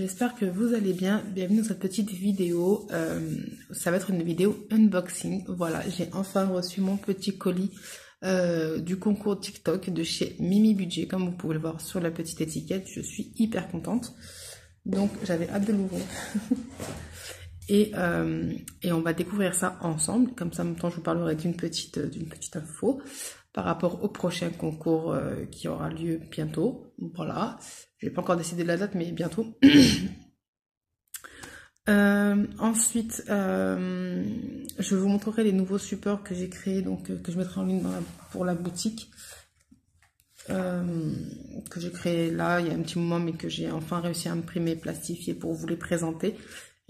j'espère que vous allez bien. Bienvenue dans cette petite vidéo. Ça va être une vidéo unboxing. Voilà, j'ai enfin reçu mon petit colis du concours TikTok de chez Mimi Budget. Comme vous pouvez le voir sur la petite étiquette, je suis hyper contente. Donc j'avais hâte de l'ouvrir. et on va découvrir ça ensemble. Comme ça, en même temps, je vous parlerai d'une petite info par rapport au prochain concours qui aura lieu bientôt. Voilà. Je n'ai pas encore décidé de la date, mais bientôt. Ensuite, je vous montrerai les nouveaux supports que j'ai créés, donc que je mettrai en ligne pour la boutique. Que j'ai créé là, il y a un petit moment, mais que j'ai enfin réussi à imprimer, plastifier pour vous les présenter.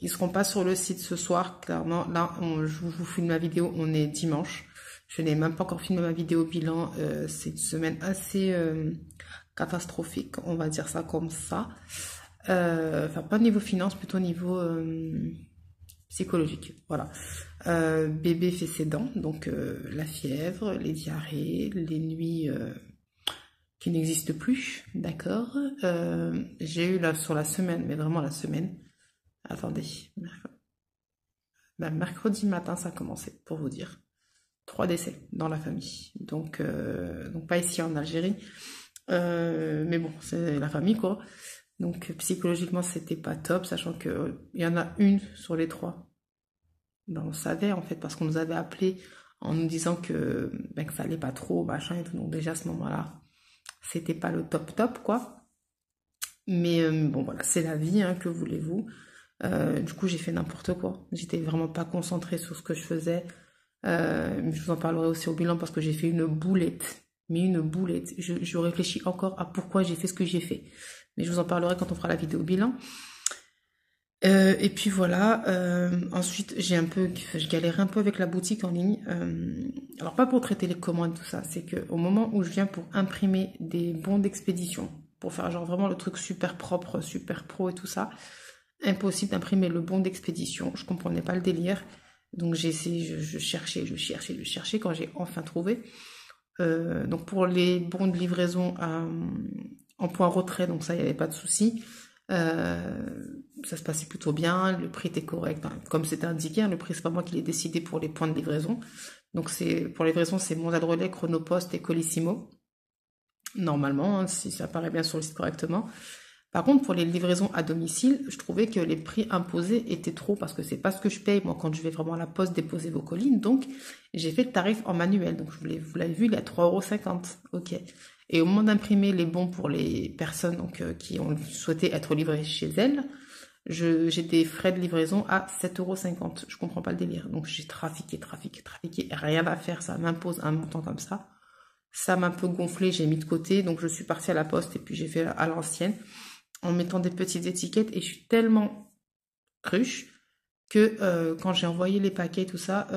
Ils ne seront pas sur le site ce soir, clairement. Là, je vous filme ma vidéo, on est dimanche. Je n'ai même pas encore filmé ma vidéo bilan. C'est une semaine assez catastrophique, on va dire ça comme ça. Enfin, pas niveau finance, plutôt niveau psychologique. Voilà. Bébé fait ses dents, donc la fièvre, les diarrhées, les nuits qui n'existent plus, d'accord. J'ai eu là sur la semaine, mais vraiment la semaine. Attendez, mercredi matin ça a commencé, pour vous dire. 3 décès dans la famille, donc pas ici en Algérie, mais bon, c'est la famille quoi. Donc psychologiquement c'était pas top, sachant que il y en a une sur les 3. Ben, on savait en fait, parce qu'on nous avait appelé en nous disant que ça allait pas trop, machin et tout. Donc déjà à ce moment-là, c'était pas le top quoi. Mais bon voilà, c'est la vie, hein, que voulez-vous. Du coup j'ai fait n'importe quoi. J'étais vraiment pas concentrée sur ce que je faisais. Je vous en parlerai aussi au bilan parce que j'ai fait une boulette. Mais une boulette. Je réfléchis encore à pourquoi j'ai fait ce que j'ai fait. Mais je vous en parlerai quand on fera la vidéo bilan. Et puis voilà. Ensuite, je galère un peu avec la boutique en ligne. Alors pas pour traiter les commandes, tout ça. C'est qu'au moment où je viens pour imprimer des bons d'expédition, pour faire genre vraiment le truc super propre, super pro et tout ça, impossible d'imprimer le bon d'expédition. Je comprenais pas le délire. Donc j'ai essayé, je cherchais quand j'ai enfin trouvé. Donc pour les bons de livraison en point retrait, donc ça, il n'y avait pas de souci. Ça se passait plutôt bien, le prix était correct, hein. Comme c'était indiqué, hein, le prix c'est pas moi qui l'ai décidé pour les points de livraison. Donc pour les livraisons, c'est Mondial Relais, Chronopost et Colissimo. Normalement, hein, si ça apparaît bien sur le site correctement. Par contre, pour les livraisons à domicile, je trouvais que les prix imposés étaient trop, parce que c'est pas ce que je paye, moi, quand je vais vraiment à la poste déposer vos colis. Donc, j'ai fait le tarif en manuel. Donc, vous l'avez vu, il est à 3,50 €. Ok. Et au moment d'imprimer les bons pour les personnes donc, qui ont souhaité être livrées chez elles, j'ai des frais de livraison à 7,50 €. Je comprends pas le délire. Donc, j'ai trafiqué. Rien à faire, ça m'impose un montant comme ça. Ça m'a un peu gonflé, j'ai mis de côté. Donc, je suis partie à la poste et puis j'ai fait à l'ancienne, en mettant des petites étiquettes, et je suis tellement cruche que quand j'ai envoyé les paquets, tout ça,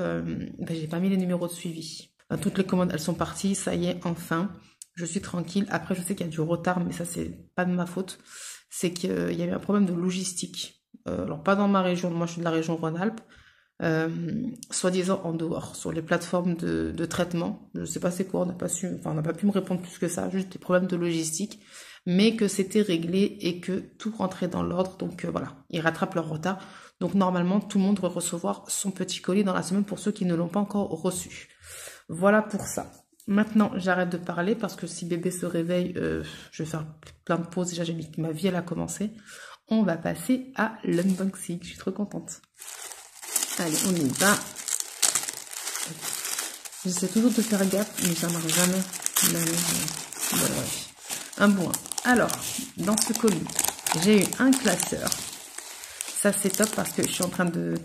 j'ai pas mis les numéros de suivi. Toutes les commandes, elles sont parties, ça y est, enfin, je suis tranquille. Après, je sais qu'il y a du retard, mais ça, c'est pas de ma faute. C'est qu'il y avait un problème de logistique. Alors, pas dans ma région, moi je suis de la région Rhône-Alpes, soi-disant en dehors, sur les plateformes de traitement. Je sais pas c'est quoi, on n'a pas pu me répondre plus que ça, juste des problèmes de logistique. Mais que c'était réglé et que tout rentrait dans l'ordre. Donc voilà, ils rattrapent leur retard. Donc normalement, tout le monde va recevoir son petit colis dans la semaine pour ceux qui ne l'ont pas encore reçu. Voilà pour ça. Maintenant, j'arrête de parler parce que si bébé se réveille, je vais faire plein de pauses. Déjà, j'ai mis ma vie, elle a commencé. On va passer à l'unboxing. Je suis trop contente. Allez, on y va. J'essaie toujours de faire gaffe, mais ça marche jamais. Voilà. Un bon. Alors, dans ce colis, j'ai eu un classeur. Ça, c'est top parce que je suis en train de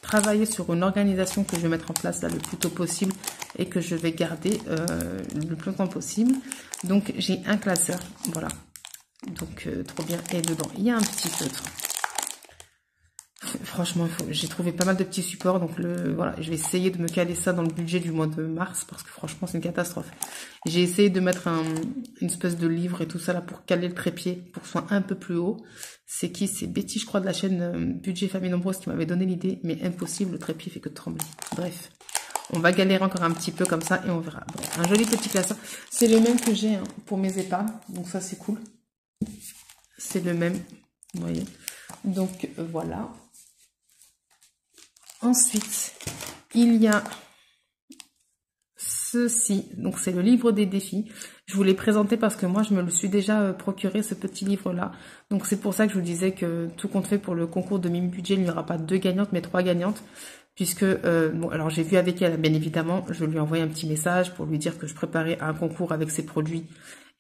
travailler sur une organisation que je vais mettre en place là le plus tôt possible et que je vais garder le plus longtemps possible. Donc, j'ai un classeur. Voilà. Donc, trop bien. Et dedans, il y a un petit feutre. Franchement, j'ai trouvé pas mal de petits supports, donc voilà, je vais essayer de me caler ça dans le budget du mois de mars, parce que franchement, c'est une catastrophe. J'ai essayé de mettre une espèce de livre et tout ça là pour caler le trépied, pour que ce soit un peu plus haut. C'est qui? C'est Betty, je crois, de la chaîne Budget Famille Nombreuse qui m'avait donné l'idée, mais impossible, le trépied fait que de trembler. Bref, on va galérer encore un petit peu comme ça et on verra. Bon, un joli petit classeur. C'est le même que j'ai, hein, pour mes épargnes, donc ça c'est cool. C'est le même, vous voyez. Donc voilà. Ensuite, il y a ceci. Donc c'est le livre des défis. Je vous l'ai présenté parce que moi je me le suis déjà procuré, ce petit livre là. Donc c'est pour ça que je vous disais que tout compte fait pour le concours de Mimi Budget, il n'y aura pas 2 gagnantes mais 3 gagnantes. Puisque, bon, alors j'ai vu avec elle, bien évidemment, je lui ai envoyé un petit message pour lui dire que je préparais un concours avec ses produits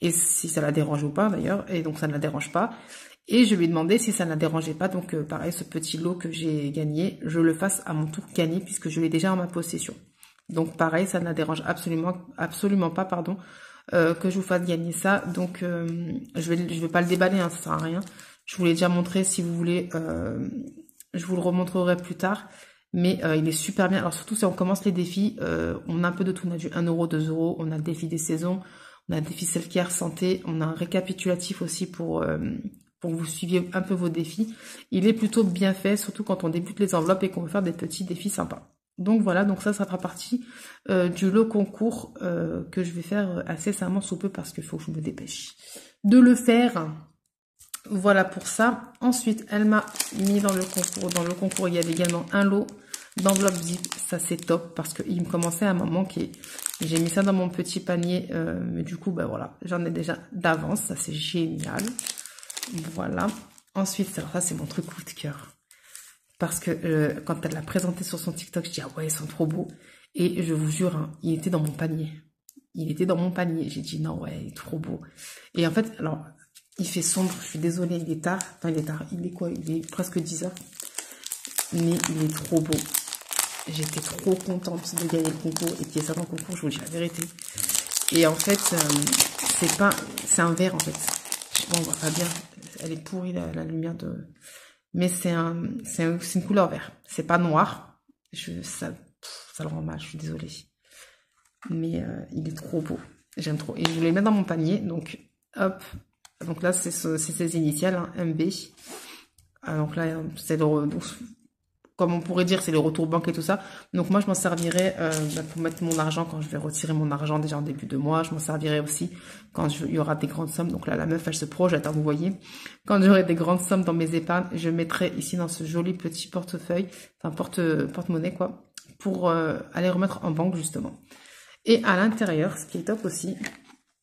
et si ça la dérange ou pas d'ailleurs, et donc ça ne la dérange pas. Et je lui ai demandé si ça ne la dérangeait pas, donc pareil, ce petit lot que j'ai gagné, je le fasse à mon tour gagner puisque je l'ai déjà en ma possession. Donc pareil, ça ne la dérange absolument pas, pardon, que je vous fasse gagner ça. Donc je vais pas le déballer, hein, ça sert à rien. Je vous l'ai déjà montré, si vous voulez, je vous le remontrerai plus tard. Mais il est super bien. Alors surtout si on commence les défis, on a un peu de tout. On a du 1 €, 2 €, on a le défi des saisons, on a le défi self-care santé, on a un récapitulatif aussi pour que vous suiviez un peu vos défis. Il est plutôt bien fait, surtout quand on débute les enveloppes et qu'on veut faire des petits défis sympas. Donc voilà, donc ça fera partie du lot concours que je vais faire incessamment sous peu parce qu'il faut que je me dépêche de le faire. Voilà pour ça. Ensuite, elle m'a mis dans le concours. Dans le concours, il y avait également un lot d'enveloppes zip. Ça, c'est top parce qu'il me commençait à m'en manquer. J'ai mis ça dans mon petit panier. Mais du coup, ben voilà, j'en ai déjà d'avance. Ça, c'est génial. Voilà. Ensuite, alors ça, c'est mon truc coup de cœur. Parce que quand elle l'a présenté sur son TikTok, je dis, ah ouais, ils sont trop beaux. Et je vous jure, hein, il était dans mon panier. Il était dans mon panier. J'ai dit, non, ouais, il est trop beau. Et en fait, alors... il fait sombre, je suis désolée, il est tard. Enfin, il est tard. Il est quoi? Il est presque 10 heures. Mais il est trop beau. J'étais trop contente de gagner le concours et qu'il y ait ça dans le concours, je vous dis la vérité. Et en fait, c'est un vert en fait. Bon, on voit pas bien. Elle est pourrie la lumière de. Mais c'est une couleur vert. C'est pas noir. Ça le rend mal, je suis désolée. Mais il est trop beau. J'aime trop. Et je voulais le mettre dans mon panier. Donc, hop. Donc là, c'est ses initiales, hein, MB. Donc là, c'est comme on pourrait dire, c'est le retour banque et tout ça. Donc moi, je m'en servirai pour mettre mon argent quand je vais retirer mon argent déjà en début de mois. Je m'en servirai aussi quand il y aura des grandes sommes. Donc là, la meuf, elle se projette, hein, vous voyez. Quand j'aurai des grandes sommes dans mes épargnes, je mettrai ici dans ce joli petit portefeuille, enfin porte-monnaie quoi, pour aller remettre en banque justement. Et à l'intérieur, ce qui est top aussi,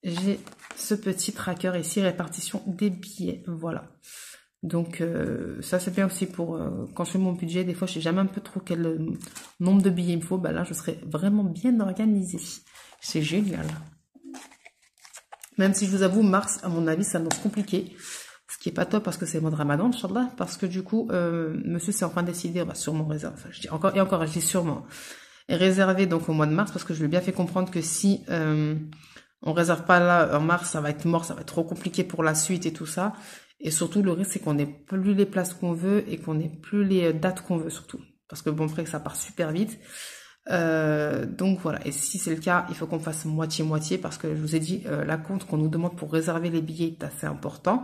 j'ai ce petit tracker ici, répartition des billets, voilà. Donc ça c'est bien aussi pour quand je fais mon budget, des fois je sais jamais un peu trop quel nombre de billets il me faut, bah là je serai vraiment bien organisée. C'est génial. Même si je vous avoue, mars, à mon avis, ça annonce compliqué. Ce qui est pas top parce que c'est le mois de Ramadan, Inch'Allah, parce que du coup, monsieur s'est enfin décidé, on va sûrement réserver, enfin je dis encore et encore, je dis sûrement, réserver donc au mois de mars, parce que je lui ai bien fait comprendre que si on réserve pas là en mars, ça va être mort, ça va être trop compliqué pour la suite et tout ça. Et surtout, le risque, c'est qu'on n'ait plus les places qu'on veut et qu'on n'ait plus les dates qu'on veut, surtout. Parce que bon, après, ça part super vite. Donc voilà. Et si c'est le cas, il faut qu'on fasse moitié-moitié parce que je vous ai dit, la compte qu'on nous demande pour réserver les billets est assez important.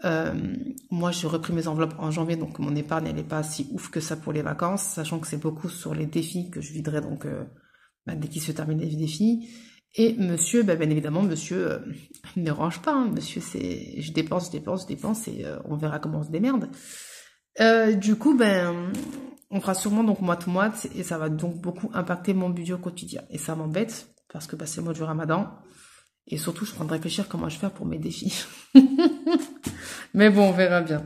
Moi, j'ai repris mes enveloppes en janvier, donc mon épargne, elle n'est pas si ouf que ça pour les vacances, sachant que c'est beaucoup sur les défis que je viderai donc dès qu'il se termine les défis. Et monsieur, bien évidemment, monsieur ne range pas. Hein. Monsieur, c'est je dépense et on verra comment on se démerde. Du coup, on fera sûrement donc moite-moite et ça va donc beaucoup impacter mon budget au quotidien. Et ça m'embête parce que c'est le mois du Ramadan. Et surtout, je suis en train de réfléchir comment je vais faire pour mes défis. Mais bon, on verra bien.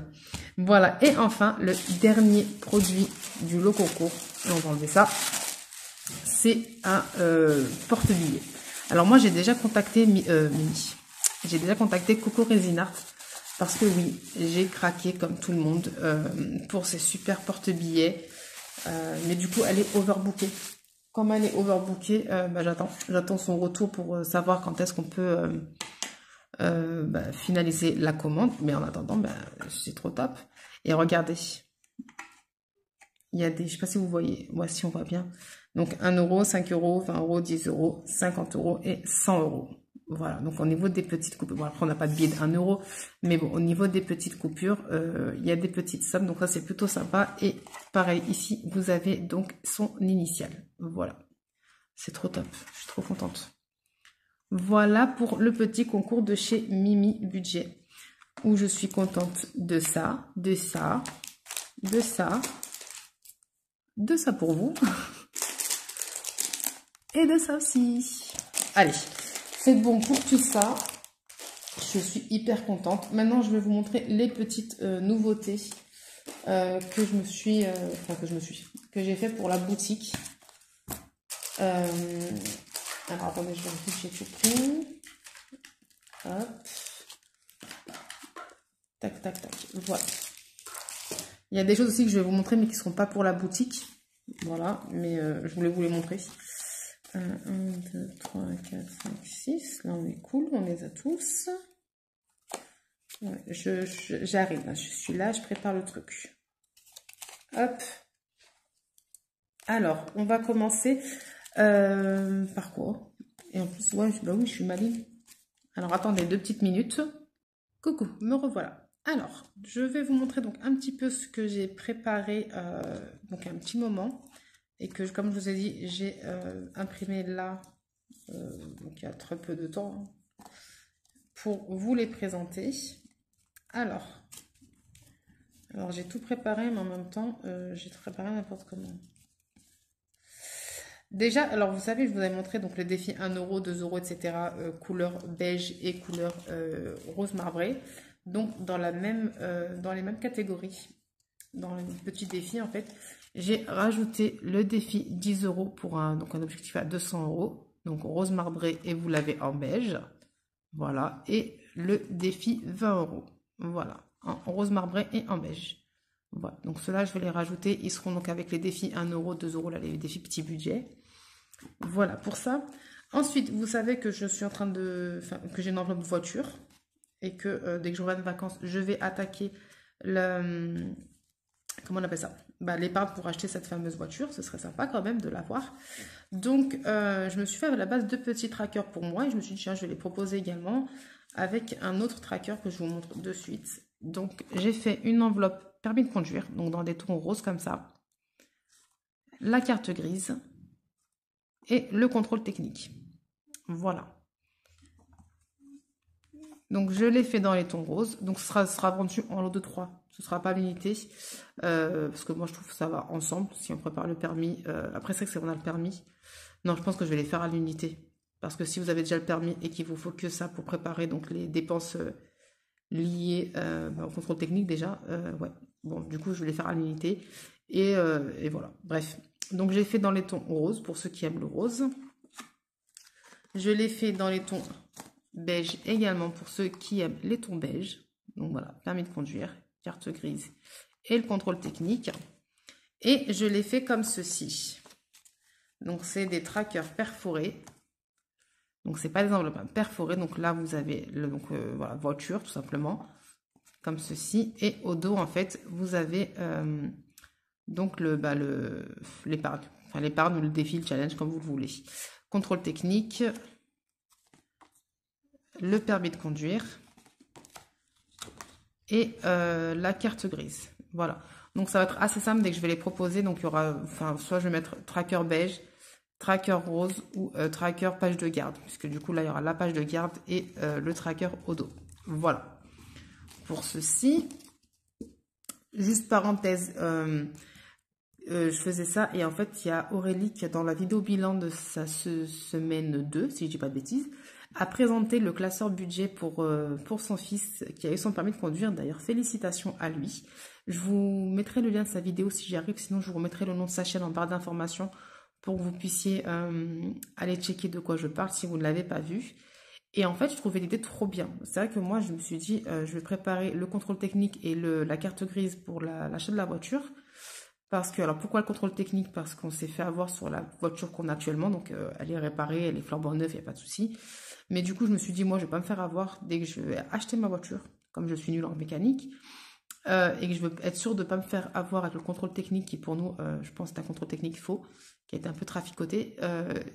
Voilà. Et enfin, le dernier produit du lot concours. Et on va enlever ça. C'est un porte-billet. Alors moi, j'ai déjà contacté Mimi. J'ai déjà contacté Coco Resin Art. Parce que oui, j'ai craqué comme tout le monde pour ces super porte-billets. Mais du coup, elle est overbookée. Comme elle est overbookée, j'attends son retour pour savoir quand est-ce qu'on peut finaliser la commande. Mais en attendant, c'est trop top. Et regardez, il y a des, je sais pas si vous voyez, moi si on voit bien. Donc 1 €, 5 €, 20 €, 10 €, 50 € et 100 €. Voilà, donc au niveau des petites coupures, bon après on n'a pas de billet de 1 €, mais bon, au niveau des petites coupures, il y a des petites sommes, donc ça c'est plutôt sympa. Et pareil, ici, vous avez donc son initiale. Voilà, c'est trop top, je suis trop contente. Voilà pour le petit concours de chez Mimi Budget. où je suis contente de ça, de ça, de ça, de ça pour vous et de ça aussi. Allez, c'est bon pour tout ça. Je suis hyper contente. Maintenant, je vais vous montrer les petites nouveautés que j'ai fait pour la boutique. Alors, attendez, je vérifie que j'ai tout pris. Hop. Tac, tac, tac. Voilà. Il y a des choses aussi que je vais vous montrer, mais qui ne seront pas pour la boutique. Voilà, mais je voulais vous les montrer. 1, 2, 3, 4, 5, 6. Là, on est cool, on les a tous. Ouais, j'arrive, je suis là, je prépare le truc. Hop. Alors, on va commencer par quoi? Et en plus, ouais, bah oui, je suis maligne. Alors, attendez 2 petites minutes. Coucou, me revoilà. Alors, je vais vous montrer donc un petit peu ce que j'ai préparé donc un petit moment. Et que, comme je vous ai dit, j'ai imprimé là, donc il y a très peu de temps, pour vous les présenter. Alors j'ai tout préparé, mais en même temps, j'ai tout préparé n'importe comment. Déjà, alors vous savez, je vous avais montré donc le défi 1 euro, 2 euros, etc. Couleur beige et couleur rose marbré. Donc dans les mêmes catégories, dans les petits défis en fait, j'ai rajouté le défi 10 euros pour un objectif à 200 euros. Donc rose marbré et vous l'avez en beige. Voilà. Et le défi 20 euros. Voilà. En rose marbré et en beige. Voilà. Donc ceux-là, je vais les rajouter. Ils seront donc avec les défis 1 euro, 2 euros, là, les défis petit budget. Voilà pour ça. Ensuite, vous savez que je suis en train de... que j'ai une enveloppe voiture. Et que dès que je reviens de vacances, je vais attaquer le... Comment on appelle ça? L'épargne pour acheter cette fameuse voiture. Ce serait sympa quand même de l'avoir. Donc, je me suis fait à la base 2 petits trackers pour moi. Et je me suis dit, tiens, je vais les proposer également avec un autre tracker que je vous montre de suite. Donc, j'ai fait une enveloppe permis de conduire. Donc, dans des tons roses comme ça. La carte grise. Et le contrôle technique. Voilà. Donc, je l'ai fait dans les tons roses. Donc, ce sera vendu en lot de 3. Ce ne sera pas l'unité. Parce que moi, je trouve que ça va ensemble. Si on prépare le permis. Après, c'est que on a le permis. Non, je pense que je vais les faire à l'unité. Parce que si vous avez déjà le permis et qu'il vous faut que ça pour préparer donc les dépenses liées au contrôle technique déjà. Ouais. Bon, du coup, je vais les faire à l'unité. Et voilà. Bref. Donc, j'ai fait dans les tons roses pour ceux qui aiment le rose. Je l'ai fait dans les tons beige également pour ceux qui aiment les tons beige. Donc voilà, permis de conduire, carte grise et le contrôle technique. Et je l'ai fait comme ceci. Donc c'est des trackers perforés. Donc c'est pas des enveloppes perforées. Donc là vous avez voilà, voiture tout simplement comme ceci. Et au dos en fait vous avez donc l'épargne, enfin l'épargne ou le défi, le challenge comme vous le voulez. Contrôle technique. Le permis de conduire et la carte grise. Voilà. Donc ça va être assez simple dès que je vais les proposer. Donc il y aura, soit je vais mettre tracker beige, tracker rose ou tracker page de garde. Puisque du coup là il y aura la page de garde et le tracker au dos. Voilà. Pour ceci, juste parenthèse, je faisais ça et en fait il y a Aurélie qui dans la vidéo bilan de sa semaine 2, si je dis pas de bêtises, a présenté le classeur budget pour son fils qui a eu son permis de conduire. D'ailleurs, félicitations à lui. Je vous mettrai le lien de sa vidéo si j'y arrive. Sinon, je vous remettrai le nom de sa chaîne en barre d'informations pour que vous puissiez aller checker de quoi je parle si vous ne l'avez pas vu. Et en fait, je trouvais l'idée trop bien. C'est vrai que moi, je me suis dit, je vais préparer le contrôle technique et la carte grise pour l'achat de la voiture. Parce que, alors pourquoi le contrôle technique? Parce qu'on s'est fait avoir sur la voiture qu'on a actuellement. Donc, elle est réparée, elle est flambant neuve, il n'y a pas de souci. Mais du coup, je me suis dit, moi, je ne vais pas me faire avoir dès que je vais acheter ma voiture, comme je suis nulle en mécanique, et que je veux être sûre de ne pas me faire avoir avec le contrôle technique qui, pour nous, je pense, est un contrôle technique faux, qui a été un peu traficoté.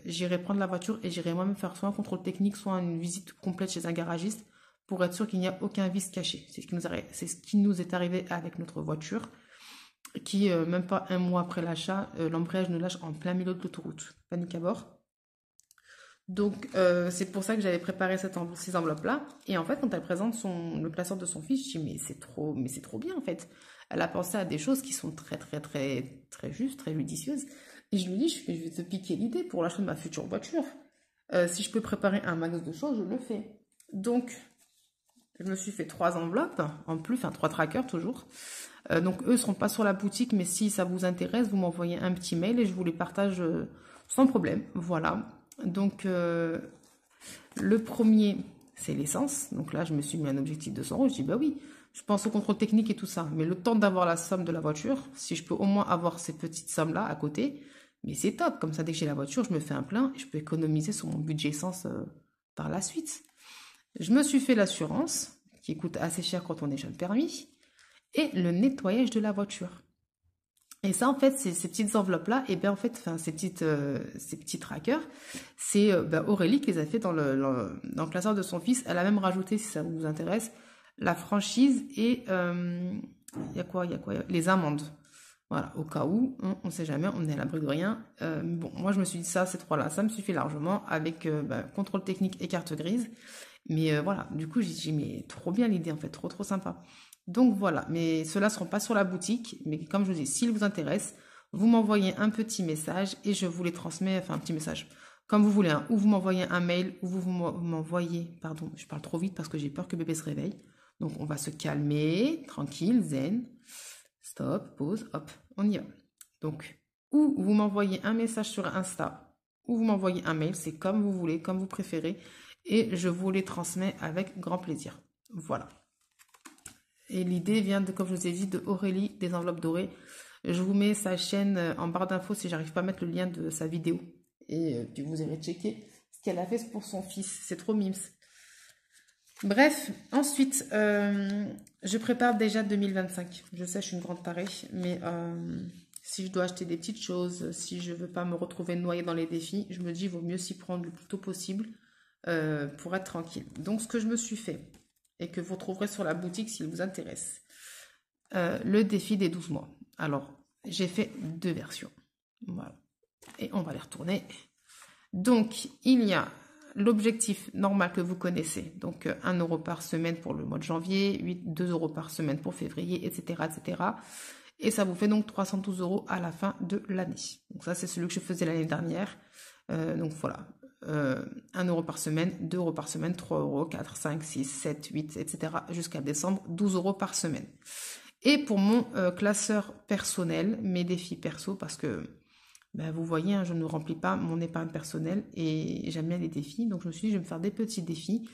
J'irai prendre la voiture et j'irai moi-même faire soit un contrôle technique, soit une visite complète chez un garagiste pour être sûr qu'il n'y a aucun vice caché. C'est ce qui nous est arrivé avec notre voiture, qui, même pas un mois après l'achat, l'embrayage nous lâche en plein milieu de l'autoroute. Panique à bord. Donc, c'est pour ça que j'avais préparé ces enveloppes-là. Et en fait, quand elle présente le classeur de son fils, je dis, mais c'est trop bien, en fait. Elle a pensé à des choses qui sont très, très, très, très justes, très judicieuses. Et je lui dis, je vais te piquer l'idée pour l'achat de ma future voiture. Si je peux préparer un max de choses, je le fais. Donc, je me suis fait 3 enveloppes, en plus, enfin 3 trackers toujours. Donc, eux ne seront pas sur la boutique, mais si ça vous intéresse, vous m'envoyez un petit mail et je vous les partage sans problème. Voilà. Donc, le premier, c'est l'essence. Donc là, je me suis mis un objectif de 100 euros. Je dis, bah oui, je pense au contrôle technique et tout ça. Mais le temps d'avoir la somme de la voiture, si je peux au moins avoir ces petites sommes-là à côté, mais c'est top. Comme ça, dès que j'ai la voiture, je me fais un plein et je peux économiser sur mon budget essence par la suite. Je me suis fait l'assurance, qui coûte assez cher quand on est jeune permis, et le nettoyage de la voiture. Et ça, en fait, ces petites enveloppes-là, et bien en fait, enfin, ces petits trackers, c'est Aurélie qui les a fait dans le classeur de son fils. Elle a même rajouté, si ça vous intéresse, la franchise et il y a quoi, les amendes. Voilà, au cas où, on ne sait jamais, on est à l'abri de rien. Bon, moi, je me suis dit ça, ces trois-là, ça me suffit largement avec contrôle technique et carte grise. Mais voilà, du coup, j'ai dit, mais trop bien l'idée, en fait, trop, trop sympa. Donc voilà, mais ceux-là ne seront pas sur la boutique. Mais comme je vous dis, s'ils vous intéressent, vous m'envoyez un petit message et je vous les transmets, enfin un petit message, comme vous voulez, hein, ou vous m'envoyez un mail, ou vous m'envoyez, pardon, je parle trop vite parce que j'ai peur que bébé se réveille. Donc on va se calmer, tranquille, zen, stop, pause, hop, on y va. Donc, ou vous m'envoyez un message sur Insta, ou vous m'envoyez un mail, c'est comme vous voulez, comme vous préférez, et je vous les transmets avec grand plaisir. Voilà. Et l'idée vient de, comme je vous ai dit, de Aurélie des enveloppes dorées. Je vous mets sa chaîne en barre d'infos si j'arrive pas à mettre le lien de sa vidéo. Et puis vous irez checker ce qu'elle a fait pour son fils. C'est trop mimes. Bref, ensuite, je prépare déjà 2025. Je sais, je suis une grande tarée, mais si je dois acheter des petites choses, si je veux pas me retrouver noyée dans les défis, je me dis, il vaut mieux s'y prendre le plus tôt possible pour être tranquille. Donc, ce que je me suis fait, et que vous trouverez sur la boutique s'il vous intéresse, le défi des 12 mois. Alors, j'ai fait 2 versions. Voilà. Et on va les retourner. Donc, il y a l'objectif normal que vous connaissez, donc 1 euro par semaine pour le mois de janvier, 2 euros par semaine pour février, etc., etc. Et ça vous fait donc 312 euros à la fin de l'année. Donc ça, c'est celui que je faisais l'année dernière. Donc voilà, 1 euro par semaine, 2 euros par semaine, 3 euros, 4, 5, 6, 7, 8, etc. jusqu'à décembre, 12 euros par semaine. Et pour mon classeur personnel, mes défis perso, parce que vous voyez, hein, je ne remplis pas mon épargne personnelle et j'aime bien les défis. Donc je me suis dit, je vais me faire des petits défis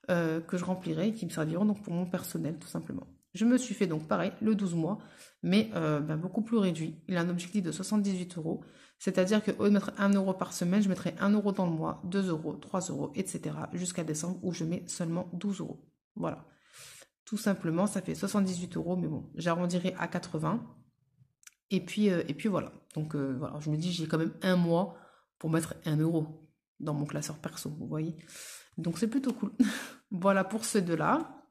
que je remplirai et qui me serviront donc pour mon personnel, tout simplement. Je me suis fait donc pareil, le 12 mois, mais beaucoup plus réduit. Il a un objectif de 78 euros. C'est-à-dire qu'au lieu de mettre 1 euro par semaine, je mettrai 1 euro dans le mois, 2 euros, 3 euros, etc. jusqu'à décembre où je mets seulement 12 euros. Voilà. Tout simplement, ça fait 78 euros, mais bon, j'arrondirai à 80. Et puis voilà. Donc voilà, je me dis, j'ai quand même un mois pour mettre 1 euro dans mon classeur perso, vous voyez. Donc c'est plutôt cool. Voilà pour ceux deux-là.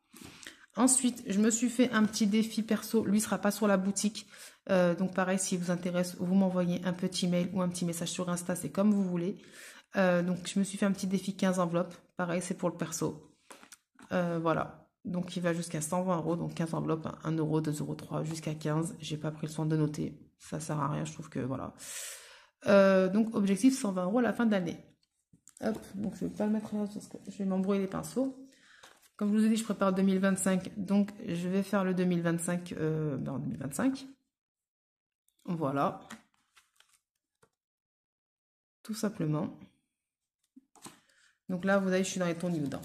Ensuite, je me suis fait un petit défi perso. Lui, ne sera pas sur la boutique. Donc pareil, si vous intéresse, vous m'envoyez un petit mail ou un petit message sur Insta, c'est comme vous voulez. Donc je me suis fait un petit défi 15 enveloppes. Pareil, c'est pour le perso. Voilà. Donc il va jusqu'à 120 euros, donc 15 enveloppes, 1 euro, 2 euros, 3, jusqu'à 15. J'ai pas pris le soin de noter. Ça sert à rien, je trouve que voilà. Donc objectif 120 euros à la fin de l'année. Hop, donc je vais pas le mettre là parce que je vais m'embrouiller les pinceaux. Comme je vous ai dit, je prépare 2025, donc je vais faire le 2025 en 2025. Voilà. Tout simplement. Donc là, vous voyez, je suis dans les tons nude.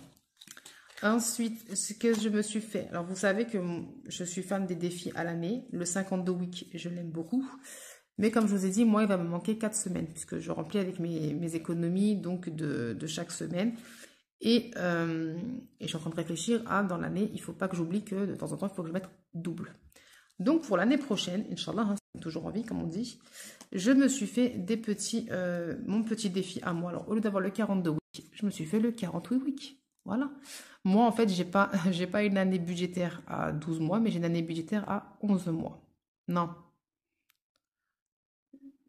Ensuite, ce que je me suis fait. Alors, vous savez que je suis fan des défis à l'année. Le 52 week, je l'aime beaucoup. Mais comme je vous ai dit, moi, il va me manquer 4 semaines puisque je remplis avec mes économies donc de chaque semaine. Et je suis en train de réfléchir à, dans l'année, il ne faut pas que j'oublie que de temps en temps, il faut que je mette double. Donc, pour l'année prochaine, Inch'Allah, hein, c'est toujours en vie, comme on dit, je me suis fait mon petit défi à moi. Alors, au lieu d'avoir le 42 week, je me suis fait le 48 week. Voilà. Moi, en fait, j'ai pas une année budgétaire à 12 mois, mais j'ai une année budgétaire à 11 mois. Non.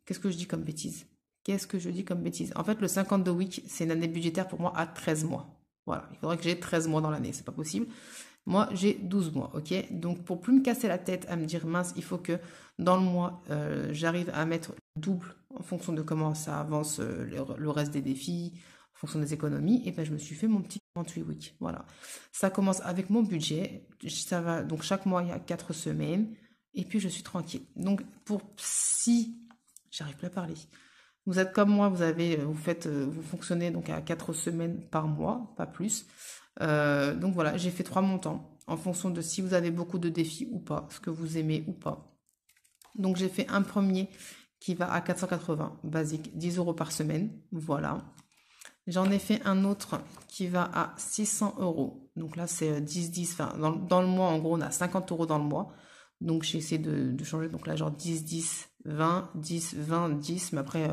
Qu'est-ce que je dis comme bêtise? qu'est-ce que je dis comme bêtise? En fait, le 52 week, c'est une année budgétaire pour moi à 13 mois. Voilà, il faudrait que j'ai 13 mois dans l'année, c'est pas possible. Moi, j'ai 12 mois, ok? Donc, pour plus me casser la tête à me dire, mince, il faut que dans le mois, j'arrive à mettre double en fonction de comment ça avance le reste des défis, en fonction des économies, et ben je me suis fait mon petit 48 week. Voilà. Ça commence avec mon budget. Ça va, donc, chaque mois, il y a 4 semaines, et puis je suis tranquille. Donc, si, j'arrive plus à parler. Vous êtes comme moi, vous fonctionnez donc à 4 semaines par mois, pas plus. Donc voilà, j'ai fait 3 montants en fonction de si vous avez beaucoup de défis ou pas, ce que vous aimez ou pas. Donc j'ai fait un premier qui va à 480, basique, 10 € par semaine, voilà. J'en ai fait un autre qui va à 600 €. Donc là c'est 10-10, enfin dans le mois en gros on a 50 € dans le mois. Donc j'ai essayé de changer, donc là genre 10-10, 20, 10, 20, 10, mais après...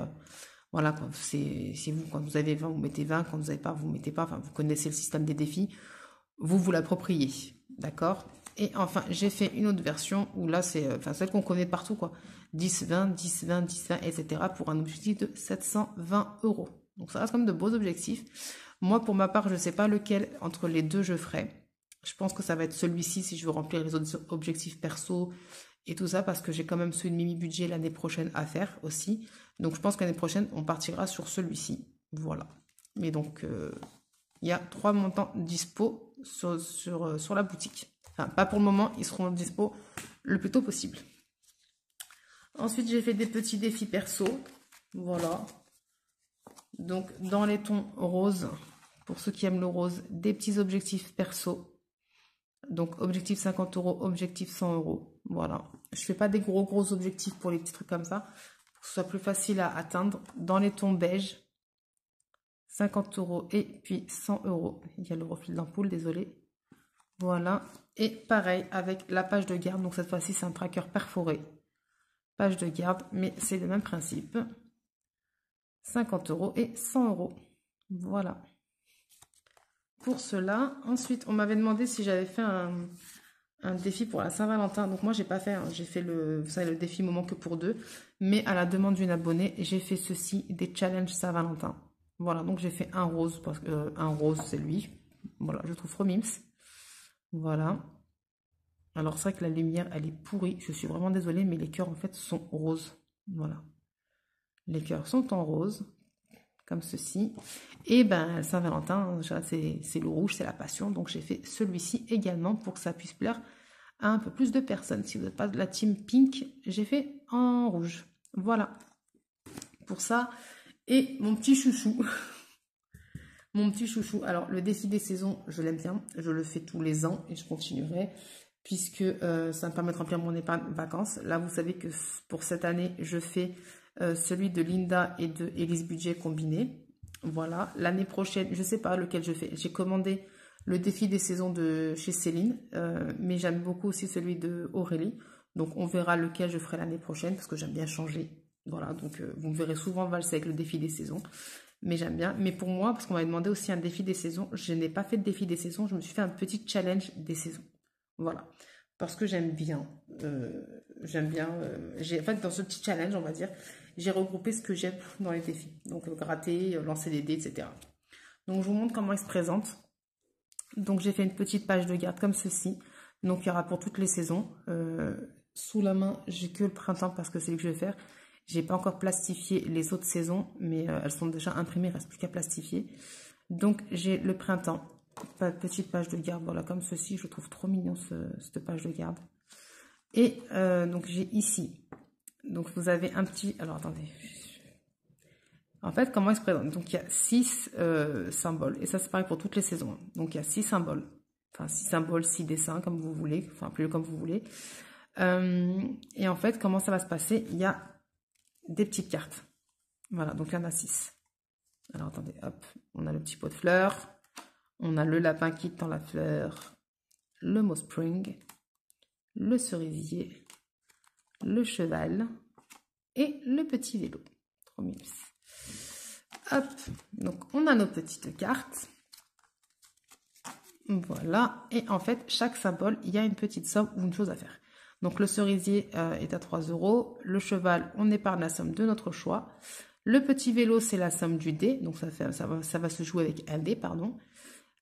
voilà, c'est vous, quand vous avez 20, vous mettez 20, quand vous n'avez pas, vous mettez pas, enfin, vous connaissez le système des défis, vous l'appropriez, d'accord? Et enfin, j'ai fait une autre version où là, c'est celle qu'on connaît partout, quoi. 10, 20, 10, 20, 10, 20, etc. pour un objectif de 720 €. Donc, ça reste comme de beaux objectifs. Moi, pour ma part, je ne sais pas lequel entre les deux je ferai. Je pense que ça va être celui-ci si je veux remplir les autres objectifs perso et tout ça, parce que j'ai quand même celui de mini-budget l'année prochaine à faire aussi. Donc, je pense qu'année prochaine, on partira sur celui-ci. Voilà. Mais donc, il y a 3 montants dispo sur la boutique. Enfin, pas pour le moment, ils seront dispo le plus tôt possible. Ensuite, j'ai fait des petits défis perso. Voilà. Donc, dans les tons roses, pour ceux qui aiment le rose, des petits objectifs perso. Donc, objectif 50 €, objectif 100 €. Voilà. Je ne fais pas des gros objectifs pour les petits trucs comme ça, pour que ce soit plus facile à atteindre. Dans les tons beige, 50 € et puis 100 €. Il y a le reflet de l'ampoule, désolé. Voilà. Et pareil avec la page de garde. Donc, cette fois-ci, c'est un tracker perforé. Page de garde, mais c'est le même principe. 50 € et 100 €. Voilà. Pour cela, ensuite, on m'avait demandé si j'avais fait un défi pour la Saint-Valentin. Donc moi, j'ai pas fait. Hein. J'ai fait vous savez, le défi moment que pour 2. Mais à la demande d'une abonnée, j'ai fait ceci, des challenges Saint-Valentin. Voilà, donc j'ai fait un rose, parce que un rose, c'est lui. Voilà, je trouve trop mimes. Voilà. Alors, c'est vrai que la lumière, elle est pourrie. Je suis vraiment désolée, mais les cœurs, en fait, sont roses. Voilà. Les cœurs sont en rose, comme ceci. Et ben, Saint-Valentin, c'est le rouge, c'est la passion. Donc, j'ai fait celui-ci également pour que ça puisse plaire à un peu plus de personnes. Si vous n'êtes pas de la team pink, j'ai fait en rouge. Voilà. Pour ça. Et mon petit chouchou. Mon petit chouchou. Alors, le défi des saisons, je l'aime bien. Je le fais tous les ans et je continuerai. Puisque ça me permet de remplir mon épargne vacances. Là, vous savez que pour cette année, je fais celui de Linda et de Elise Budget combiné. Voilà. L'année prochaine, je ne sais pas lequel je fais. J'ai commandé le défi des saisons de chez Céline. Mais j'aime beaucoup aussi celui de Aurélie. Donc, on verra lequel je ferai l'année prochaine. Parce que j'aime bien changer. Voilà. Donc, vous me verrez souvent valser avec le défi des saisons. Mais j'aime bien. Mais pour moi, parce qu'on m'avait demandé aussi un défi des saisons. Je n'ai pas fait de défi des saisons. Je me suis fait un petit challenge des saisons. Voilà, parce que j'aime bien, en fait, dans ce petit challenge, on va dire, j'ai regroupé ce que j'aime dans les défis. Donc, gratter, lancer des dés, etc. Donc, je vous montre comment il se présente. Donc, j'ai fait une petite page de garde comme ceci. Donc, il y aura pour toutes les saisons. Sous la main, j'ai que le printemps parce que c'est ce que je vais faire. J'ai pas encore plastifié les autres saisons, mais elles sont déjà imprimées, il ne reste plus qu'à plastifier. Donc, j'ai le printemps. Petite page de garde, voilà, comme ceci. Je trouve trop mignon cette page de garde. Et donc, j'ai ici. Donc, vous avez un petit... Alors, attendez. En fait, comment il se présente? Donc, il y a 6 symboles. Et ça, c'est pareil pour toutes les saisons. Donc, il y a 6 symboles. Enfin, 6 symboles, 6 dessins, comme vous voulez. Enfin, appelez-le comme vous voulez. Et en fait, comment ça va se passer? Il y a des petites cartes. Voilà, donc il y en a 6. Alors, attendez, hop. On a le petit pot de fleurs. On a le lapin qui tend la fleur, le mot spring, le cerisier, le cheval et le petit vélo. Trop mignon. Hop, donc on a nos petites cartes. Voilà, et en fait, chaque symbole, il y a une petite somme ou une chose à faire. Donc le cerisier est à 3 €, le cheval, on épargne la somme de notre choix. Le petit vélo, c'est la somme du dé. Donc, ça va se jouer avec un dé, pardon.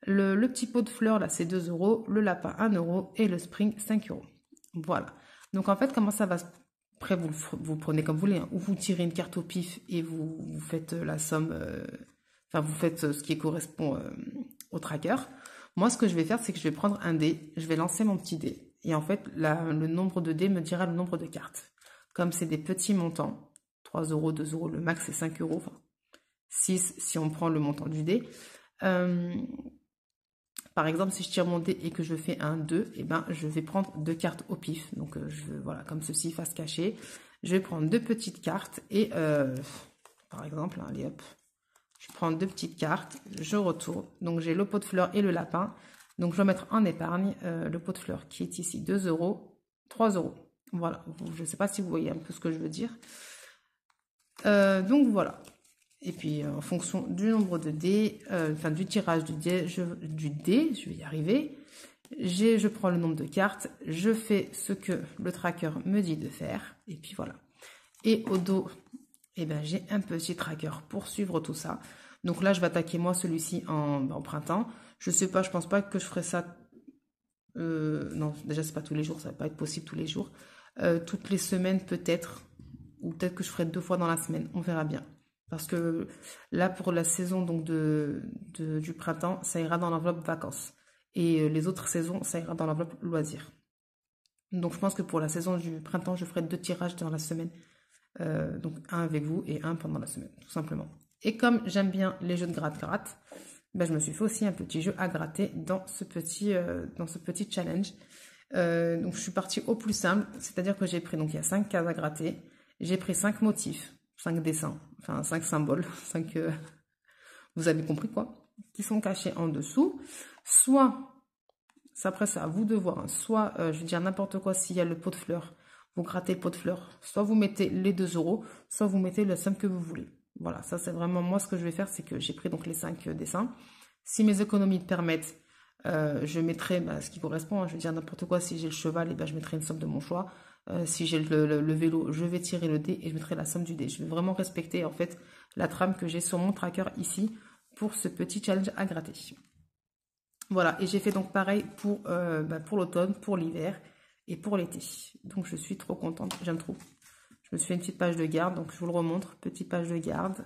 Le petit pot de fleurs, là, c'est 2 €. Le lapin, 1 € et le spring, 5 €. Voilà. Donc, en fait, comment ça va se... Après, vous prenez comme vous voulez, hein, ou vous tirez une carte au pif et vous faites la somme... Enfin, vous faites ce qui correspond au tracker. Moi, ce que je vais faire, c'est que je vais prendre un dé. Je vais lancer mon petit dé. Et en fait, le nombre de dés me dira le nombre de cartes. Comme c'est des petits montants, 3 €, 2 €, le max, c'est 5 €. Enfin, 6 si on prend le montant du dé. Par exemple, si je tire mon dé et que je fais un 2, eh ben, je vais prendre 2 cartes au pif. Donc, voilà, comme ceci, face cachée. Je vais prendre 2 petites cartes et, par exemple, allez hop, je prends 2 petites cartes, je retourne. Donc, j'ai le pot de fleurs et le lapin. Donc, je vais mettre en épargne le pot de fleurs qui est ici 2 €, 3 €. Voilà, je ne sais pas si vous voyez un peu ce que je veux dire. Donc, voilà. Et puis, en fonction du nombre de dés, enfin du tirage du dé, je vais y arriver. Je prends le nombre de cartes, je fais ce que le tracker me dit de faire. Et puis voilà. Et au dos, eh ben, j'ai un petit tracker pour suivre tout ça. Donc là, je vais attaquer moi celui-ci en printemps. Je sais pas, je pense pas que je ferai ça. Non, déjà, c'est pas tous les jours, ça va pas être possible tous les jours. Toutes les semaines peut-être. Ou peut-être que je ferai 2 fois dans la semaine, on verra bien. Parce que là, pour la saison donc du printemps, ça ira dans l'enveloppe vacances. Et les autres saisons, ça ira dans l'enveloppe loisirs. Donc, je pense que pour la saison du printemps, je ferai 2 tirages dans la semaine. Donc, un avec vous et un pendant la semaine, tout simplement. Et comme j'aime bien les jeux de gratte-gratte, ben, je me suis fait aussi un petit jeu à gratter dans ce petit challenge. Donc, je suis partie au plus simple, c'est-à-dire que j'ai pris, donc il y a 5 cases à gratter. J'ai pris 5 motifs, 5 dessins, enfin 5 symboles, 5, vous avez compris quoi, qui sont cachés en dessous. Soit, après c'est à vous de voir, hein, soit, je veux dire n'importe quoi, s'il y a le pot de fleurs, vous grattez le pot de fleurs, soit vous mettez les 2 €, soit vous mettez la somme que vous voulez. Voilà, ça c'est vraiment moi ce que je vais faire, c'est que j'ai pris donc les 5 dessins. Si mes économies me permettent, je mettrai ce qui correspond, hein, je veux dire n'importe quoi, si j'ai le cheval, et ben, je mettrai une somme de mon choix. Si j'ai le vélo, je vais tirer le dé et je mettrai la somme du dé. Je vais vraiment respecter en fait la trame que j'ai sur mon tracker ici pour ce petit challenge à gratter. Voilà, et j'ai fait donc pareil pour l'automne, pour l'hiver et pour l'été. Donc je suis trop contente, j'aime trop. Je me suis fait une petite page de garde, donc je vous le remontre, petite page de garde.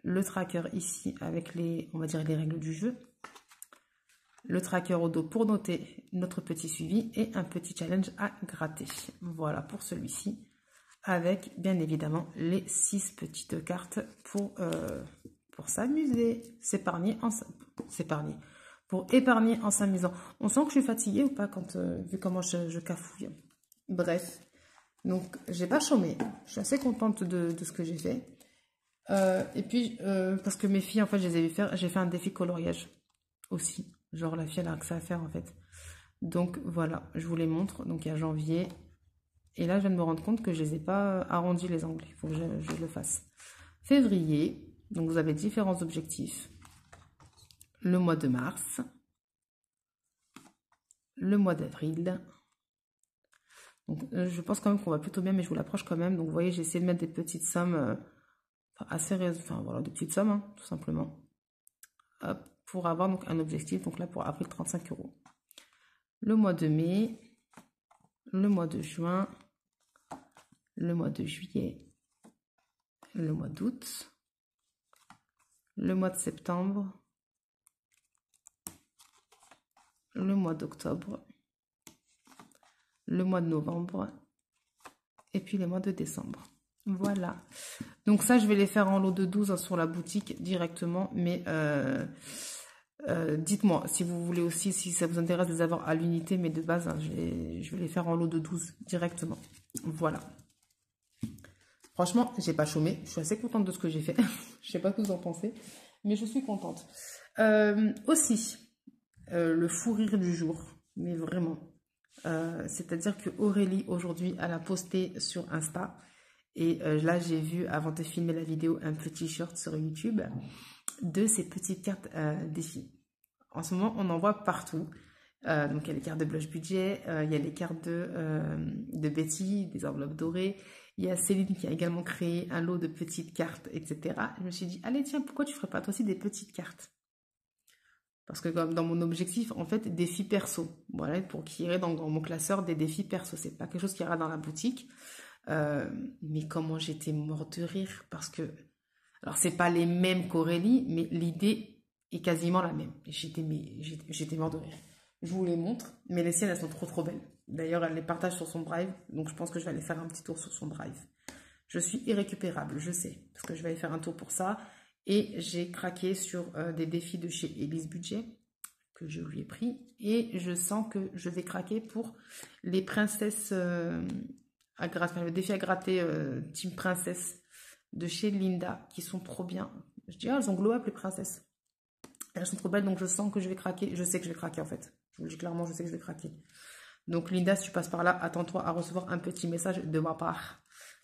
Le tracker ici avec on va dire les règles du jeu. Le tracker au dos pour noter notre petit suivi et un petit challenge à gratter. Voilà pour celui-ci, avec bien évidemment les 6 petites cartes pour s'amuser, pour épargner en s'amusant. On sent que je suis fatiguée ou pas vu comment je cafouille. Bref, donc j'ai pas chômé, je suis assez contente de ce que j'ai fait. Et puis, parce que mes filles, en fait, je les ai vu faire, j'ai fait un défi coloriage aussi. Genre la fille elle a que ça à faire en fait. Donc voilà, je vous les montre. Donc il y a janvier. Et là je viens de me rendre compte que je les ai pas arrondis les angles. Il faut que je le fasse. Février. Donc vous avez différents objectifs. Le mois de mars. Le mois d'avril. Donc je pense quand même qu'on va plutôt bien, mais je vous l'approche quand même. Donc vous voyez, j'ai essayé de mettre des petites sommes assez voilà, des petites sommes, hein, tout simplement. Hop. Pour avoir donc un objectif, donc là pour avril 35 €. Le mois de mai, le mois de juin, le mois de juillet, le mois d'août, le mois de septembre, le mois d'octobre, le mois de novembre et puis les mois de décembre. Voilà. Donc ça, je vais les faire en lot de 12 sur la boutique directement, mais dites-moi si vous voulez aussi, si ça vous intéresse de les avoir à l'unité, mais de base, hein, je vais les faire en lot de 12 directement. Voilà. Franchement, j'ai pas chômé. Je suis assez contente de ce que j'ai fait. Je sais pas ce que vous en pensez, mais je suis contente. Aussi, le fou rire du jour, mais vraiment. C'est-à-dire que Aurélie, aujourd'hui, elle a posté sur Insta. Et là, j'ai vu, avant de filmer la vidéo, un petit short sur YouTube de ces petites cartes défis. En ce moment, on en voit partout. Donc, il y a les cartes de blush budget, il y a les cartes de Betty, des enveloppes dorées. Il y a Céline qui a également créé un lot de petites cartes, etc. Je me suis dit, allez, tiens, pourquoi tu ferais pas toi aussi des petites cartes? Parce que comme dans mon objectif, en fait, défis perso. Voilà, pour qu'il y ait dans mon classeur des défis perso. C'est pas quelque chose qu'il y aura dans la boutique. Mais comment j'étais morte de rire. Parce que, alors c'est pas les mêmes qu'Aurélie, mais l'idée est quasiment la même. J'étais morte de rire. Je vous les montre, mais les siennes, elles sont trop trop belles. D'ailleurs, elle les partage sur son drive, donc je pense que je vais aller faire un petit tour sur son drive. Je suis irrécupérable, je sais, parce que je vais aller faire un tour pour ça. Et j'ai craqué sur des défis de chez Elise Budget, que je lui ai pris. Et je sens que je vais craquer pour les princesses à gratter, enfin, le défi à gratter Team Princesse de chez Linda, qui sont trop bien. Je dis, ah, elles ont glow up les princesses. Elles sont trop belles, donc je sens que je vais craquer. Je sais que je vais craquer en fait. Je vous le dis clairement, je sais que je vais craquer. Donc Linda, si tu passes par là, attends-toi à recevoir un petit message de ma part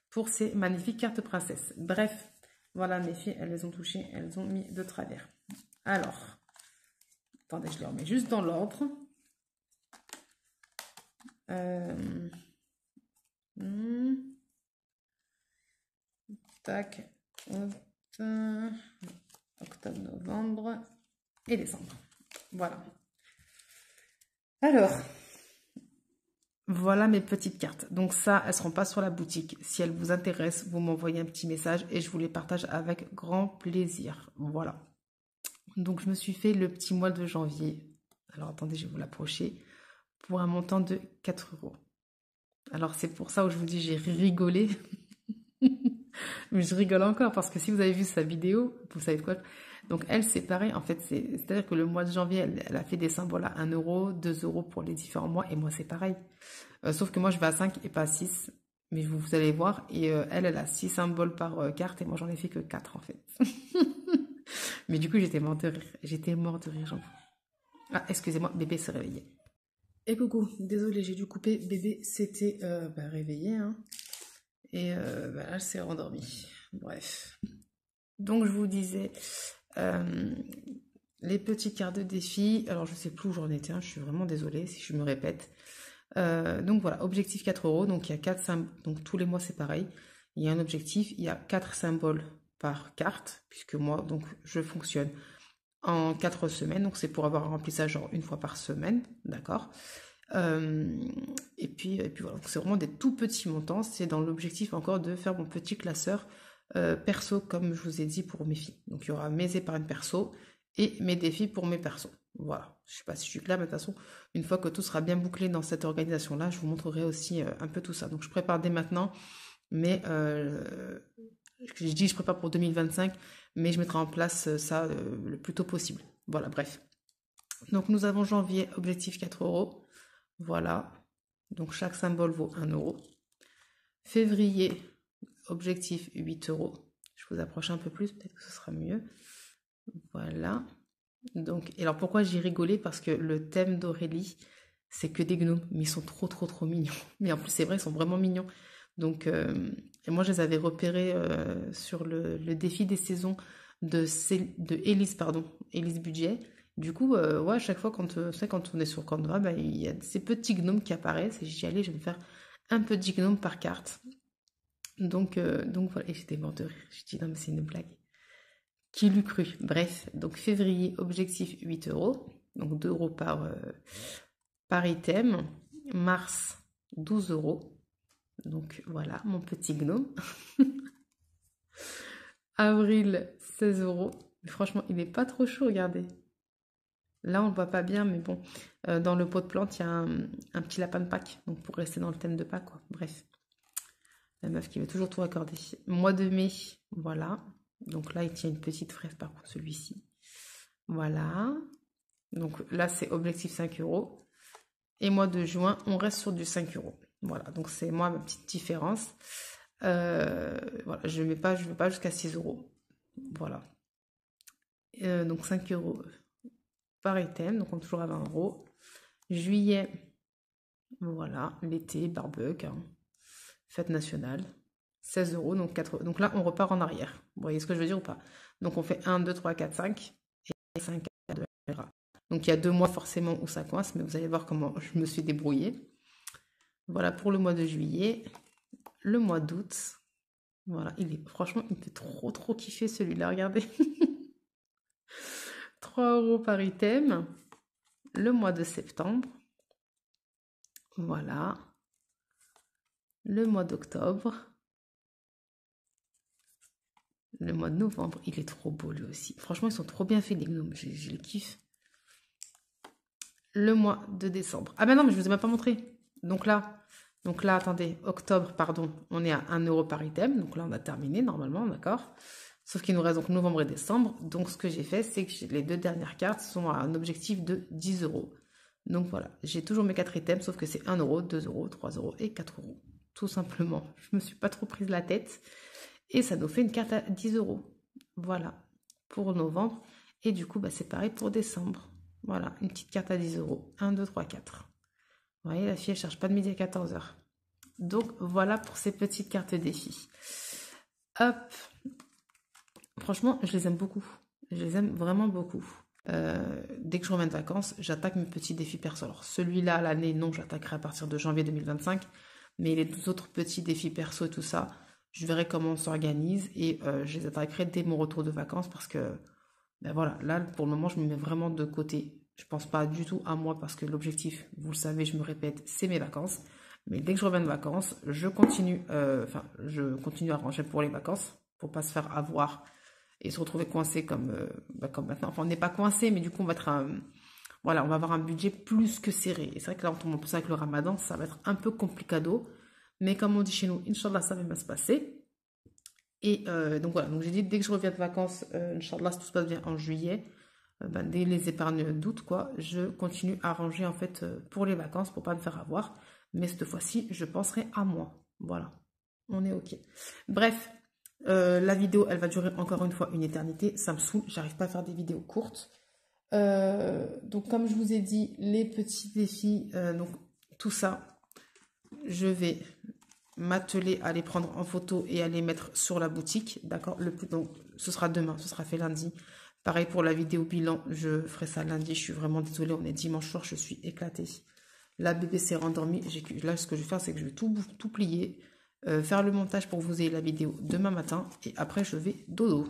pour ces magnifiques cartes princesses. Bref, voilà mes filles, elles les ont touchées, elles ont mis de travers. Alors, attendez, je les remets juste dans l'ordre. Tac, octobre, novembre et décembre. Voilà. Alors, voilà mes petites cartes. Donc ça, elles ne seront pas sur la boutique. Si elles vous intéressent, vous m'envoyez un petit message et je vous les partage avec grand plaisir. Voilà. Donc je me suis fait le petit mois de janvier. Alors attendez, je vais vous l'approcher. Pour un montant de 4 €. Alors c'est pour ça où je vous dis j'ai rigolé. Mais je rigole encore parce que si vous avez vu sa vidéo, vous savez quoi. Donc elle, c'est pareil. En fait, c'est-à-dire que le mois de janvier, elle a fait des symboles à 1 €, 2 € pour les différents mois. Et moi, c'est pareil. Sauf que moi, je vais à 5 et pas à 6. Mais vous allez voir. Et elle a 6 symboles par carte. Et moi, j'en ai fait que 4 en fait. Mais du coup, j'étais morte de rire. J'étais morte de rire, j'en fous. Ah, excusez-moi, bébé s'est réveillé. Et coucou, désolée, j'ai dû couper. Bébé s'était réveillé. Hein. Et là, elle s'est rendormie. Bref. Donc, je vous disais, les petits cartes de défi. Alors, je ne sais plus où j'en étais. Hein, je suis vraiment désolée si je me répète. Donc, voilà, objectif 4 €. Donc, il y a 4 symboles. Donc, tous les mois, c'est pareil. Il y a un objectif. Il y a 4 symboles par carte. Puisque moi, donc, je fonctionne en 4 semaines. Donc, c'est pour avoir un remplissage genre une fois par semaine. D'accord. Et puis voilà, c'est vraiment des tout petits montants. C'est dans l'objectif encore de faire mon petit classeur perso, comme je vous ai dit pour mes filles. Donc il y aura mes épargnes perso et mes défis pour mes persos. Voilà, je sais pas si je suis claire, mais de toute façon, une fois que tout sera bien bouclé dans cette organisation-là, je vous montrerai aussi un peu tout ça. Donc je prépare dès maintenant, mais je dis je prépare pour 2025, mais je mettrai en place ça le plus tôt possible. Voilà, bref. Donc nous avons janvier, objectif 4 €. Voilà, donc chaque symbole vaut 1 €. Février, objectif 8 €. Je vous approche un peu plus, peut-être que ce sera mieux. Voilà. Donc, et alors pourquoi j'ai rigolé? Parce que le thème d'Aurélie, c'est que des gnomes, mais ils sont trop trop trop mignons. Mais en plus, c'est vrai, ils sont vraiment mignons. Donc, et moi, je les avais repérés sur le défi des saisons de Elise, Elise Budget. Du coup, ouais, à chaque fois, quand on est sur Canva, bah, il y a ces petits gnomes qui apparaissent. Et j'ai dit, allez, je vais me faire un petit gnome par carte. Donc voilà, et j'étais morte de rire. J'ai dit, non, mais c'est une blague. Qui l'eût cru? Bref, donc février, objectif 8 €. Donc 2 € par item. Mars, 12 €. Donc voilà, mon petit gnome. Avril, 16 €. Mais franchement, il n'est pas trop chaud, regardez. Là, on ne le voit pas bien, mais bon, dans le pot de plante, il y a un petit lapin de Pâques. Donc, pour rester dans le thème de Pâques, quoi. Bref. La meuf qui veut toujours tout accorder. Mois de mai, voilà. Donc là, il tient une petite fraise, par contre, celui-ci. Voilà. Donc là, c'est objectif 5 €. Et mois de juin, on reste sur du 5 €. Voilà, donc c'est moi ma petite différence. Voilà, je ne vais pas jusqu'à 6 €. Voilà. Donc 5 € par item, donc on est toujours à 20 €. Juillet, voilà, l'été, barbecue, hein, fête nationale, 16 €, donc 4 €. Donc là, on repart en arrière. Vous voyez ce que je veux dire ou pas? Donc on fait 1, 2, 3, 4, 5, et 5, 4, 2, etc. Donc il y a 2 mois forcément où ça coince, mais vous allez voir comment je me suis débrouillée. Voilà pour le mois de juillet. le mois d'août. Voilà, franchement, il me fait trop kiffer celui-là, regardez. 3 € par item. Le mois de septembre. Voilà. Le mois d'octobre. Le mois de novembre, il est trop beau lui aussi. Franchement, ils sont trop bien faits les gnomes, je les kiffe. Le mois de décembre. Ah ben non, mais je ne vous ai même pas montré. Donc là, attendez, octobre, pardon, on est à 1 € par item. Donc là, on a terminé normalement, d'accord. Sauf qu'il nous reste donc novembre et décembre. Donc ce que j'ai fait, c'est que les 2 dernières cartes sont à un objectif de 10 €. Donc voilà, j'ai toujours mes 4 items, sauf que c'est 1 €, 2 €, 3 € et 4 €. Tout simplement. Je me suis pas trop prise la tête. Et ça nous fait une carte à 10 €. Voilà, pour novembre. Et du coup, bah, c'est pareil pour décembre. Voilà, une petite carte à 10 €. 1, 2, 3, 4. Vous voyez, la fille, elle cherche pas de midi à 14 h. Donc, voilà pour ces petites cartes défis. Hop. Franchement, je les aime beaucoup. Je les aime vraiment beaucoup. Dès que je reviens de vacances, j'attaque mes petits défis perso. Alors, celui-là, à l'année, non, j'attaquerai à partir de janvier 2025. Mais les autres petits défis perso et tout ça, je verrai comment on s'organise et je les attaquerai dès mon retour de vacances parce que, ben voilà, là, pour le moment, je me mets vraiment de côté. Je pense pas du tout à moi parce que l'objectif, vous le savez, je me répète, c'est mes vacances. Mais dès que je reviens de vacances, je continue à ranger pour les vacances pour pas se faire avoir et se retrouver coincé comme maintenant. Enfin, on n'est pas coincé, mais du coup, voilà, on va avoir un budget plus que serré. Et c'est vrai que là, on tombe en plus avec le ramadan, ça va être un peu complicado. Mais comme on dit chez nous, Inch'Allah, ça va bien se passer. Et donc voilà, donc j'ai dit, dès que je reviens de vacances, Inch'Allah, si tout se passe bien en juillet, dès les épargnes d'août, quoi, je continue à ranger en fait pour les vacances pour pas me faire avoir. Mais cette fois-ci, je penserai à moi. Voilà, on est OK. Bref, la vidéo, elle va durer encore une fois une éternité. Ça me saoule, j'arrive pas à faire des vidéos courtes. Donc comme je vous ai dit, les petits défis, donc tout ça, je vais m'atteler à les prendre en photo et à les mettre sur la boutique, d'accord. Donc ce sera demain, ce sera fait lundi. Pareil pour la vidéo bilan, je ferai ça lundi. Je suis vraiment désolée, on est dimanche soir, je suis éclatée. La bébé s'est rendormie. Là, ce que je vais faire, c'est que je vais tout plier, faire le montage pour que vous ayez la vidéo demain matin. Et après, je vais dodo.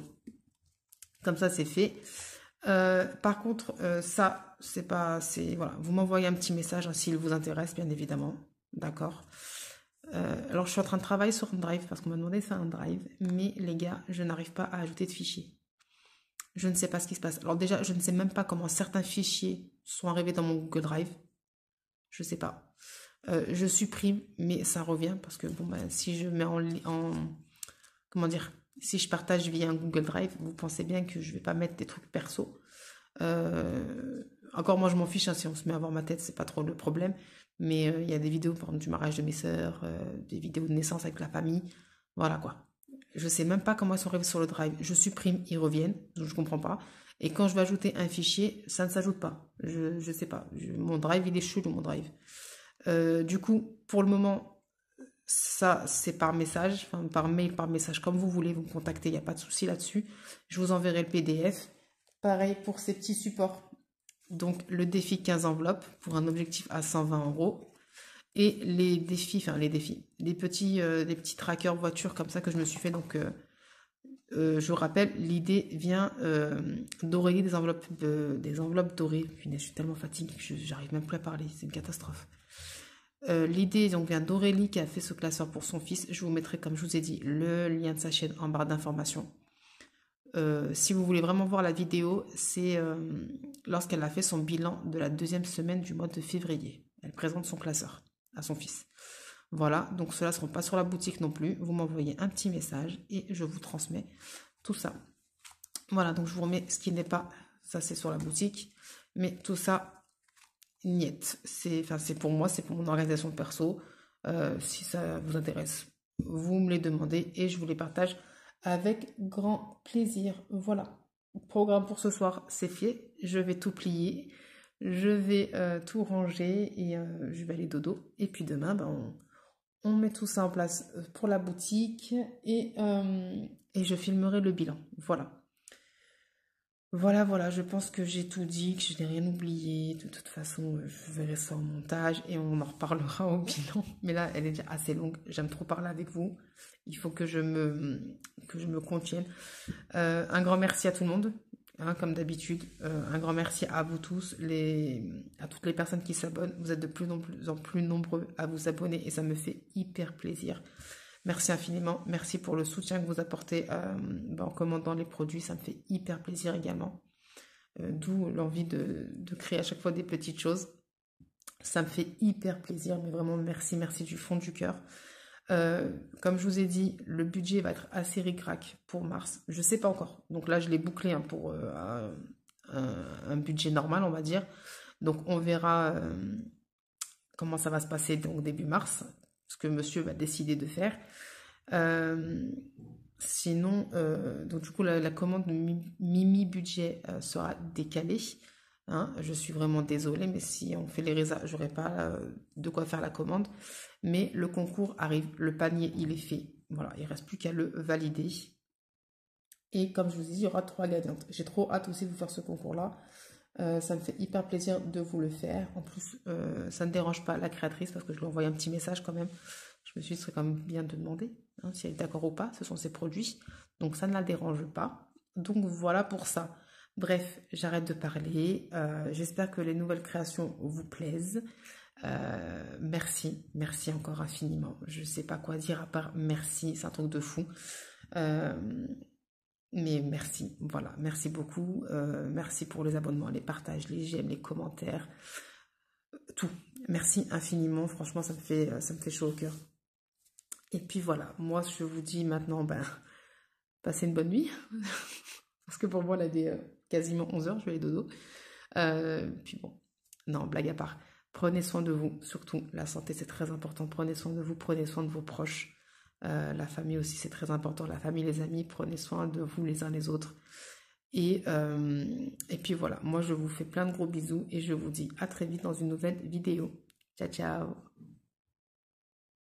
Comme ça, c'est fait. Par contre, ça, voilà, vous m'envoyez un petit message hein, s'il vous intéresse, bien évidemment. D'accord. Alors, je suis en train de travailler sur un drive parce qu'on m'a demandé de faire un drive. Mais les gars, je n'arrive pas à ajouter de fichiers. Je ne sais pas ce qui se passe. Alors déjà, je ne sais même pas comment certains fichiers sont arrivés dans mon Google Drive. Je ne sais pas. Je supprime, mais ça revient parce que bon, si je mets comment dire, si je partage via un Google Drive, vous pensez bien que je ne vais pas mettre des trucs perso. Encore moi, je m'en fiche. Hein, si on se met à voir ma tête, c'est pas trop le problème. Mais il y a des vidéos, par exemple, du mariage de mes sœurs, des vidéos de naissance avec la famille. Voilà quoi. Je sais même pas comment ils sont arrivés sur le drive. Je supprime, ils reviennent. Je comprends pas. Et quand je vais ajouter un fichier, ça ne s'ajoute pas. Je sais pas. Mon drive, il est chelou, mon drive. Du coup, pour le moment, ça, c'est par message, enfin, par mail, par message, comme vous voulez, vous me contacter. Il n'y a pas de souci là-dessus. Je vous enverrai le PDF. Pareil pour ces petits supports. Donc, le défi 15 enveloppes pour un objectif à 120 €. Et les défis, les petits trackers voitures comme ça que je me suis fait. Donc, je vous rappelle, l'idée vient d'Aurélie des enveloppes dorées. Punaise, je suis tellement fatiguée que j'arrive même plus à parler, c'est une catastrophe. L'idée donc vient d'Aurélie qui a fait ce classeur pour son fils. Je vous mettrai, comme je vous ai dit, le lien de sa chaîne en barre d'informations. Si vous voulez vraiment voir la vidéo, c'est lorsqu'elle a fait son bilan de la 2e semaine du mois de février. Elle présente son classeur à son fils. Voilà, donc ceux-là ne seront pas sur la boutique non plus. Vous m'envoyez un petit message et je vous transmets tout ça. Voilà, donc je vous remets ce qui n'est pas, ça c'est sur la boutique, mais tout ça, niet. C'est pour moi, c'est pour mon organisation perso. Si ça vous intéresse, vous me les demandez et je vous les partage avec grand plaisir. Voilà, programme pour ce soir, c'est fait. Je vais tout plier, je vais tout ranger et je vais aller dodo. Et puis demain, on met tout ça en place pour la boutique et je filmerai le bilan. Voilà. Voilà, voilà, je pense que j'ai tout dit, que je n'ai rien oublié. De toute façon, je verrai ça au montage et on en reparlera au bilan. Mais là, elle est déjà assez longue. J'aime trop parler avec vous. Il faut que je me contienne. Un grand merci à tout le monde, hein, comme d'habitude. Un grand merci à vous tous, à toutes les personnes qui s'abonnent. Vous êtes de plus en plus nombreux à vous abonner et ça me fait hyper plaisir. Merci infiniment. Merci pour le soutien que vous apportez en commandant les produits. Ça me fait hyper plaisir également. D'où l'envie de créer à chaque fois des petites choses. Ça me fait hyper plaisir, mais vraiment merci, merci du fond du cœur. Comme je vous ai dit, le budget va être assez ric-rac pour mars. Je ne sais pas encore. Donc là, je l'ai bouclé hein, pour un budget normal, on va dire. Donc on verra comment ça va se passer donc début mars, ce que monsieur va décider de faire. Sinon, donc du coup, la commande de Mimi Budget sera décalée. Hein. Je suis vraiment désolée, mais si on fait les résas, j'aurai pas de quoi faire la commande. Mais le concours arrive, le panier, il est fait. Voilà, il ne reste plus qu'à le valider. Et comme je vous ai dit, il y aura 3 gagnantes. J'ai trop hâte aussi de vous faire ce concours-là. Ça me fait hyper plaisir de vous le faire. En plus, ça ne dérange pas la créatrice parce que je lui ai envoyé un petit message quand même. Je me suis dit, ce serait quand même bien de demander hein, si elle est d'accord ou pas. Ce sont ses produits. Donc, ça ne la dérange pas. Donc, voilà pour ça. Bref, j'arrête de parler. J'espère que les nouvelles créations vous plaisent. Merci. Merci encore infiniment. Je ne sais pas quoi dire à part merci. C'est un truc de fou. Mais merci, voilà, merci beaucoup. Merci pour les abonnements, les partages, les j'aime, les commentaires, tout. Merci infiniment, franchement, ça me fait chaud au cœur. Et puis voilà, moi je vous dis maintenant, passez une bonne nuit. Parce que pour moi, là, il est quasiment 11h, je vais aller dodo. Puis bon, non, blague à part. Prenez soin de vous, surtout, la santé c'est très important. Prenez soin de vous, prenez soin de vos proches. La famille aussi, c'est très important. La famille, les amis, prenez soin de vous les uns les autres. Et puis voilà, moi je vous fais plein de gros bisous et je vous dis à très vite dans une nouvelle vidéo. Ciao, ciao!